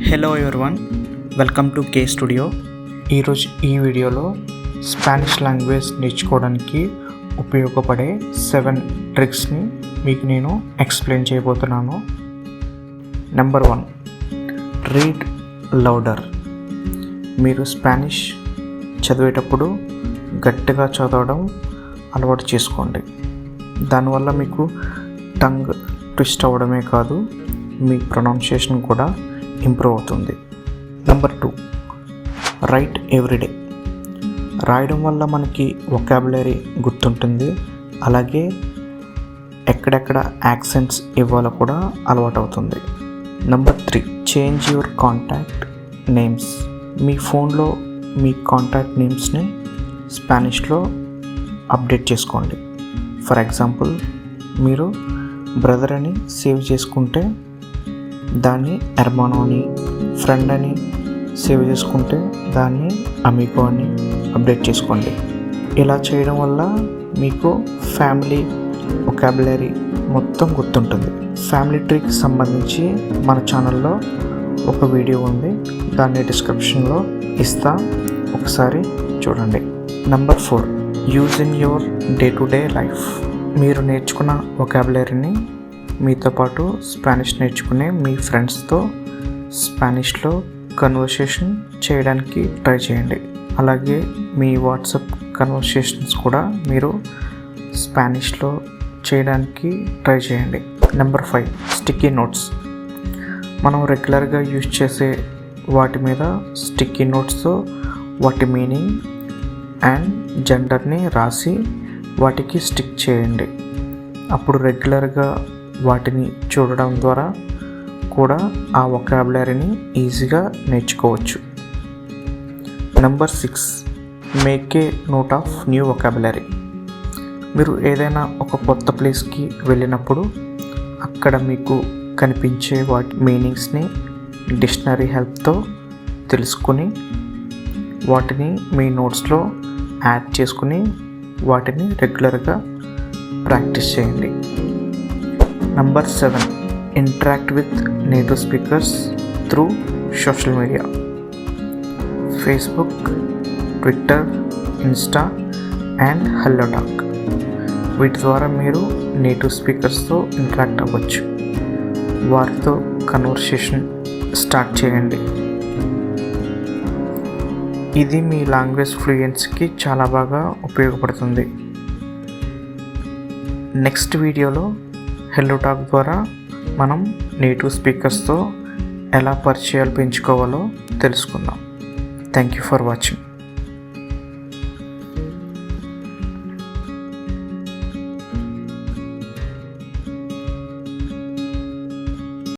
Hello everyone, welcome to K studio. ఈరోజు ఈ వీడియోలో స్పానిష్ లాంగ్వేజ్ నేర్చుకోవడానికి ఉపయోగపడే 7 ట్రిక్స్ని మీకు నేను ఎక్స్ప్లెయిన్ చేయబోతున్నాను. Number 1, read louder. మీరు స్పానిష్ చదివేటప్పుడు గట్టిగా చదవడం అలవాటు చేసుకోండి. దానివల్ల మీకు టంగ్ ట్విస్ట్ అవ్వడమే కాదు, మీ ప్రొనౌన్సియేషన్ కూడా ఇంప్రూవ్ అవుతుంది. Number 2, right everyday. రాయడం వల్ల మనకి వొకాబులరీ గుర్తుంటుంది, అలాగే ఎక్కడెక్కడ యాక్సెంట్స్ ఇవ్వాలో కూడా అలవాటు అవుతుంది. Number 3, change your contact names. మీ ఫోన్లో మీ కాంటాక్ట్ నేమ్స్ని స్పానిష్లో అప్డేట్ చేసుకోండి. ఫర్ ఎగ్జాంపుల్, మీరు బ్రదర్ అని సేవ్ చేసుకుంటే దాన్ని ఎర్మానో అని, ఫ్రెండ్ అని సేవ్ చేసుకుంటే దాన్ని అమిగో అని అప్డేట్ చేసుకోండి. ఇలా చేయడం వల్ల మీకు ఫ్యామిలీ వొకాబులరీ మొత్తం గుర్తుంటుంది. ఫ్యామిలీ ట్రీకి సంబంధించి మన ఛానల్లో ఒక వీడియో ఉంది, దాన్ని డిస్క్రిప్షన్లో ఇస్తా, ఒకసారి చూడండి. Number 4, use in your day to day life. మీరు నేర్చుకున్న వొకాబులరీని మీతో పాటు స్పానిష్ నేర్చుకునే మీ ఫ్రెండ్స్తో స్పానిష్లో కన్వర్సేషన్ చేయడానికి ట్రై చేయండి. అలాగే మీ వాట్సాప్ కన్వర్సేషన్స్ కూడా మీరు స్పానిష్లో చేయడానికి ట్రై చేయండి. Number 5, sticky notes. మనం రెగ్యులర్గా యూజ్ చేసే వాటి మీద స్టిక్కీ నోట్స్తో వాటి మీనింగ్ అండ్ జెండర్ని రాసి వాటికి స్టిక్ చేయండి. అప్పుడు రెగ్యులర్గా వాటిని చూడడం ద్వారా కూడా ఆ వొకాబులరీని ఈజీగా నేర్చుకోవచ్చు. Number 6, make a note of new vocabulary. మీరు ఏదైనా ఒక కొత్త ప్లేస్కి వెళ్ళినప్పుడు అక్కడ మీకు కనిపించే వాటి మీనింగ్స్ని డిక్షనరీ హెల్ప్తో తెలుసుకుని వాటిని మీ నోట్స్లో యాడ్ చేసుకుని వాటిని రెగ్యులర్గా ప్రాక్టీస్ చేయండి. Number 7, interact with native speakers through social media. Facebook, Twitter, Insta and hello talk. వీటి ద్వారా మీరు నేటివ్ స్పీకర్స్తో ఇంటరాక్ట్ అవ్వచ్చు. వారితో కన్వర్సేషన్ స్టార్ట్ చేయండి. ఇది మీ లాంగ్వేజ్ ఫ్లూయెన్సీకి చాలా బాగా ఉపయోగపడుతుంది. నెక్స్ట్ వీడియోలో హలో టాక్ ద్వారా మనం నేటివ్ స్పీకర్స్తో ఎలా పరిచయాలు పెంచుకోవాలో తెలుసుకుందాం. Thank you for watching.